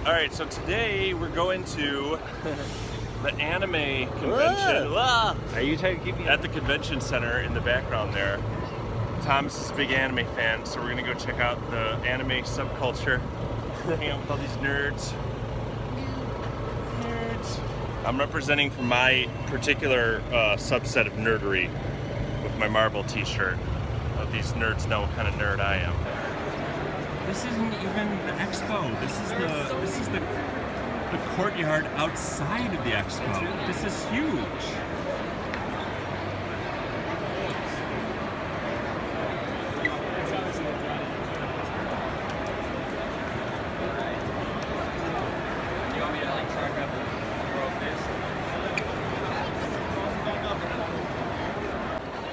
Alright, so today we're going to the anime convention. Are you trying to keep me at the convention center in the background there? Thomas is a big anime fan, so we're gonna go check out the anime subculture. Hang out with all these nerds. I'm representing for my particular subset of nerdery with my Marvel t-shirt. These nerds know what kind of nerd I am. This isn't even the expo. This is the courtyard outside of the expo. This is huge.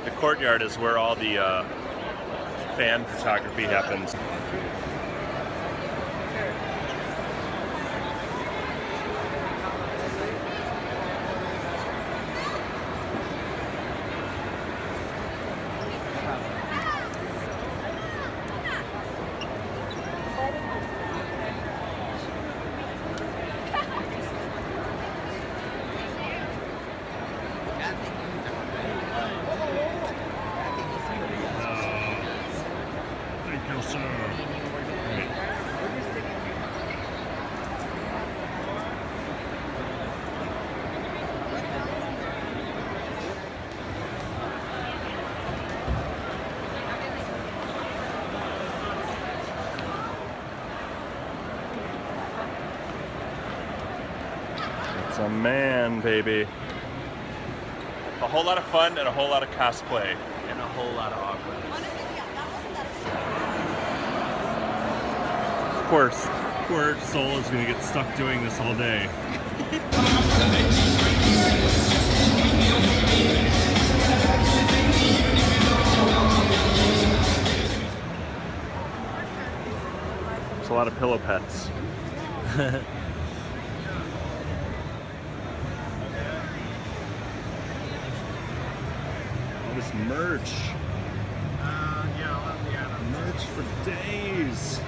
The courtyard is where all the fan photography happens. It's a man, baby. A whole lot of fun and a whole lot of cosplay. and a whole lot of awkwardness. Of course, poor soul is gonna get stuck doing this all day. There's a lot of pillow pets. All this merch. Merch for days.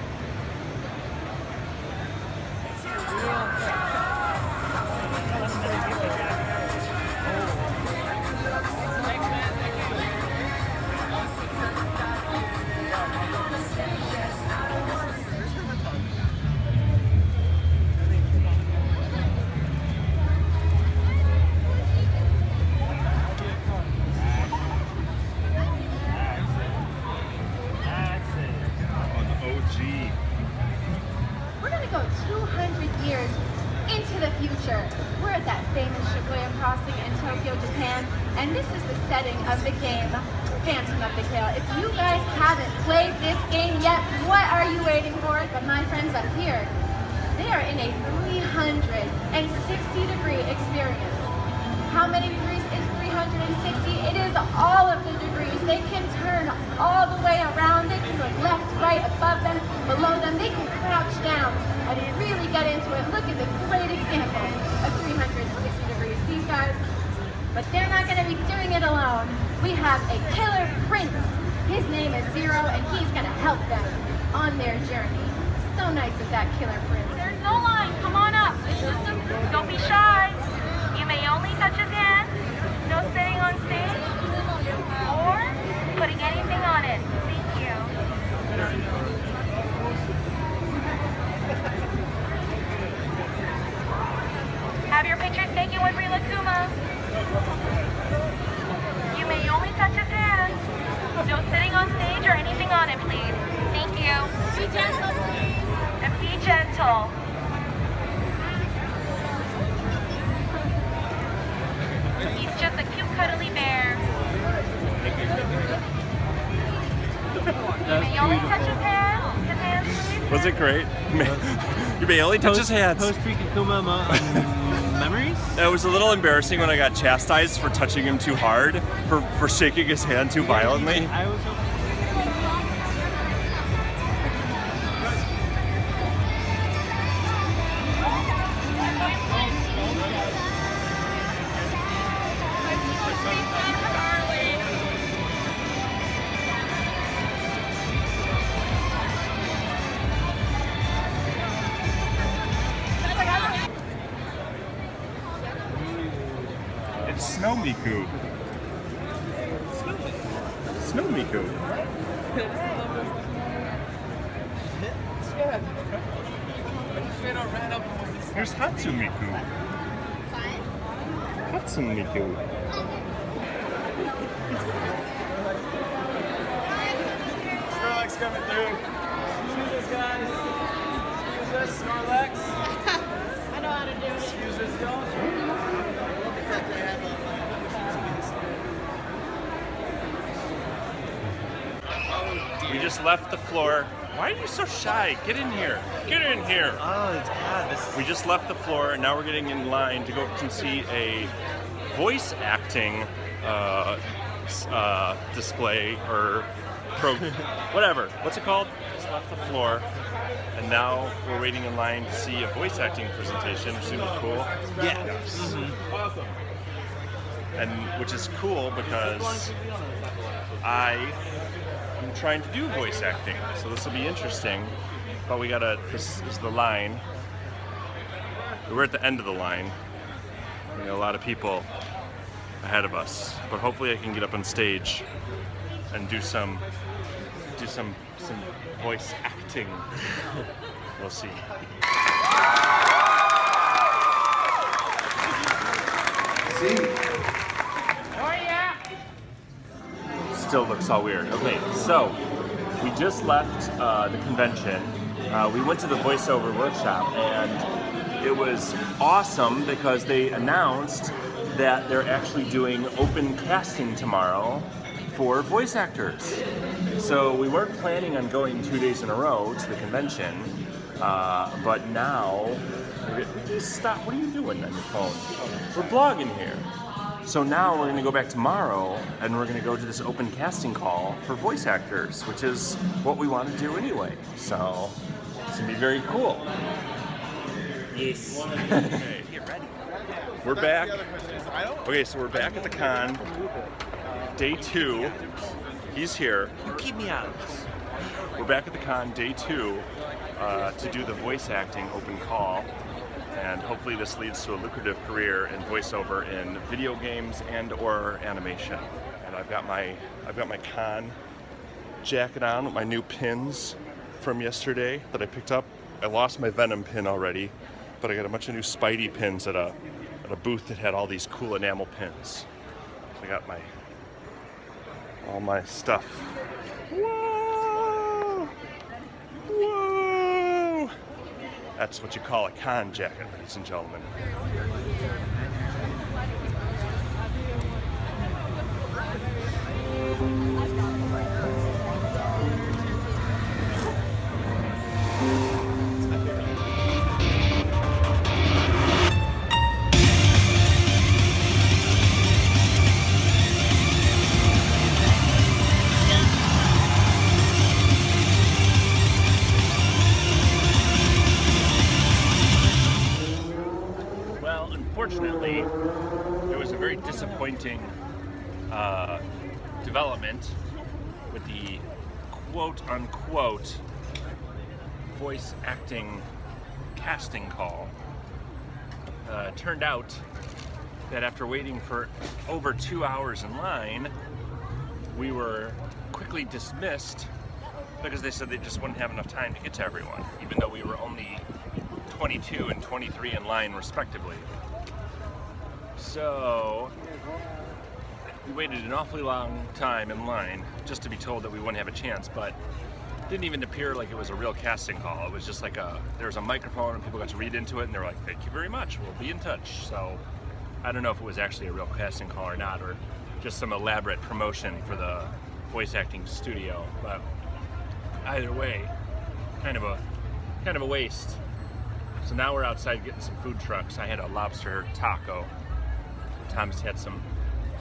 We're gonna go 200 years into the future. We're at that famous Shibuya crossing in Tokyo, Japan, and this is the setting of the game Phantom of the Gale. If you guys haven't played this game yet, what are you waiting for? But my friends up here, they are in a 360-degree experience. How many degrees is 360? It is all of the degrees. They can turn all the way around. They can look left, right, above them, below them. They can crouch down and really get into it. Look at this great example of 360 degrees. These guys, but they're not going to be doing it alone. We have a killer prince. His name is Zero, and he's going to help them on their journey. So nice of that killer prince. There's no line. Come on up. Don't be shy. You may only touch his hand. No sitting on stage or putting anything on it. Thank you. Have your pictures taken with Rilakuma. You may only touch his hands. No sitting on stage or anything on it, please. Thank you. Be gentle, please. And be gentle. He's just a cute, cuddly bear. You may only touch his hands. His hands, please. Was it great? You may only touch his hands. Post-Rikakuma memories? It was a little embarrassing when I got chastised for touching him too hard, for shaking his hand too violently. I was hoping. Snow Miku. Snow Miku. Here's Hatsumiku. Hatsumiku. Snorlax coming through. Excuse us, guys. Excuse us, Snorlax. I know how to do it. Excuse us, don't. We just left the floor. Why are you so shy? Get in here. Get in here. Oh, it's God. This is We just left the floor and now we're getting in line to go to see a voice acting display or whatever. What's it called? Just left the floor and now we're waiting in line to see a voice acting presentation, which seems cool. yes. Awesome. And which is cool because I am trying to do voice acting, so this will be interesting. But this is the line. We're at the end of the line. We got a lot of people ahead of us, but hopefully I can get up on stage and do some voice acting. We'll see. Still looks all weird. Okay, so we just left the convention. We went to the voiceover workshop and it was awesome because they announced that they're actually doing open casting tomorrow for voice actors. So we weren't planning on going 2 days in a row to the convention, but now, stop, what are you doing on your phone? We're vlogging here. So now we're gonna go back tomorrow and we're gonna go to this open casting call for voice actors, which is what we want to do anyway. So it's gonna be very cool. Yes. We're back. Okay, so we're back at the con. Day 2. He's here. You keep me out. We're back at the con, day 2, to do the voice acting open call. And hopefully this leads to a lucrative career in voiceover in video games and or animation. And I've got my con jacket on with my new pins from yesterday that I picked up. I lost my Venom pin already, but I got a bunch of new Spidey pins at a booth that had all these cool enamel pins. So I got all my stuff. Whoa! Whoa! That's what you call a con jacket, ladies and gentlemen. Unfortunately, there was a very disappointing development with the quote-unquote voice acting casting call. Turned out that after waiting for over 2 hours in line, we were quickly dismissed because they said they just wouldn't have enough time to get to everyone, even though we were only 22 and 23 in line respectively. So we waited an awfully long time in line just to be told that we wouldn't have a chance, but it didn't even appear like it was a real casting call. It was just like there was a microphone and people got to read into it and they were like, thank you very much, we'll be in touch. So I don't know if it was actually a real casting call or not, or just some elaborate promotion for the voice acting studio, but either way, kind of a waste. So now we're outside getting some food trucks. I had a lobster taco. Tom's had some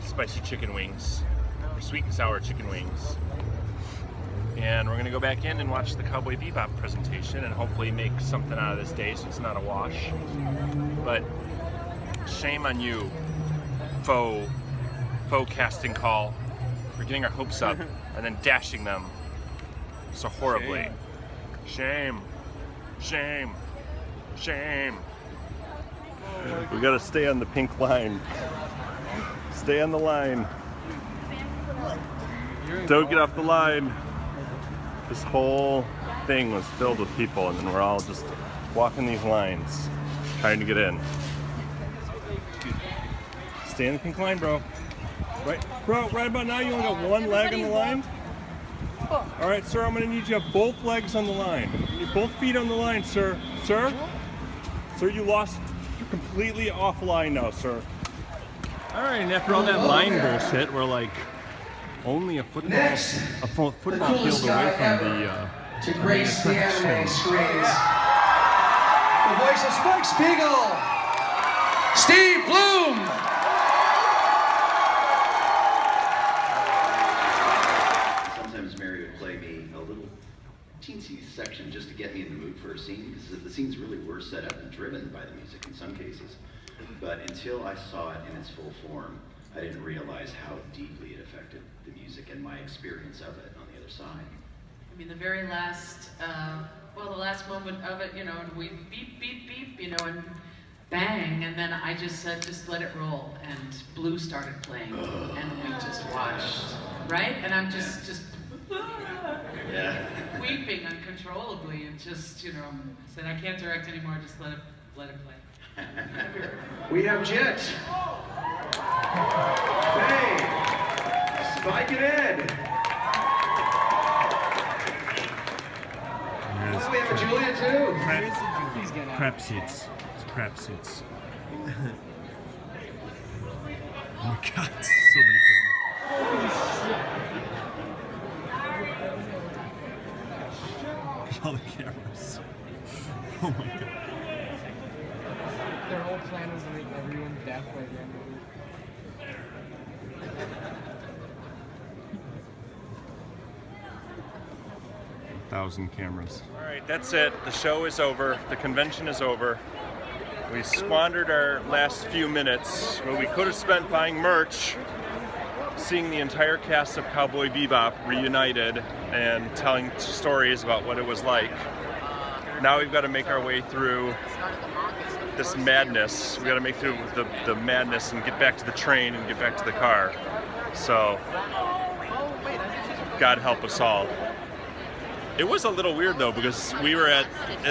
spicy chicken wings, or sweet and sour chicken wings. And we're gonna go back in and watch the Cowboy Bebop presentation and hopefully make something out of this day so it's not a wash. But shame on you, faux casting call, for getting our hopes up and then dashing them so horribly. Shame, shame, shame. We gotta stay on the pink line Stay on the line. Don't get off the line. This whole thing was filled with people, and then we're all just walking these lines, trying to get in. Stay in the pink line, bro. Right, bro, right about now you only got one leg on the line? All right, sir, I'm gonna need you to have both legs on the line. You need both feet on the line, sir. Sir? Sir, you're completely off line now, sir. All right, and after all that line bullshit, we're like only a football field away from the to grace the anime screens. The voice of Spike Spiegel, Steve Bloom. Sometimes Mary would play me a little teensy section just to get me in the mood for a scene, because the scenes really were set up and driven by the music in some cases. But until I saw it in its full form, I didn't realize how deeply it affected the music and my experience of it on the other side. I mean, the very last, the last moment of it, and we beep, beep, beep, and bang, and then I just said, just let it roll, and Blue started playing, and we just watched, right? And I'm just weeping uncontrollably, and just, said, I can't direct anymore, just let it play. We have Jet. Hey, Spike and Ed. Oh, we have a Julia too. Crap seats. It's crap seats. Oh my god, so many cameras. All the cameras. Oh my god. Their whole plan was to make everyone deaf by the end of it. 1,000 cameras. All right, that's it. The show is over. The convention is over. We squandered our last few minutes, what we could have spent buying merch, seeing the entire cast of Cowboy Bebop reunited and telling stories about what it was like. Now we've got to make our way through this madness. We got to make through the madness and get back to the train and get back to the car. So, God help us all. It was a little weird though, because we were at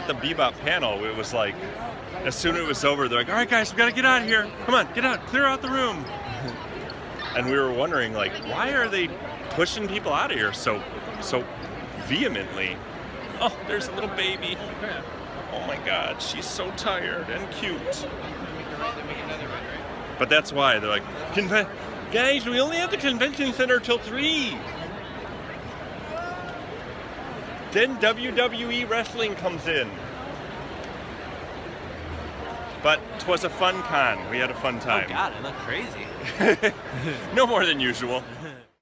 the Bebop panel. It was like, as soon as it was over, they're like, all right guys, we got to get out of here. Come on, get out, clear out the room. And we were wondering, like, why are they pushing people out of here so vehemently? Oh, there's a little baby. Oh my God, she's so tired and cute. But that's why they're like, guys, we only have the convention center till 3. Then WWE wrestling comes in. But 'twas a fun con. We had a fun time. Oh God, I look crazy. No more than usual.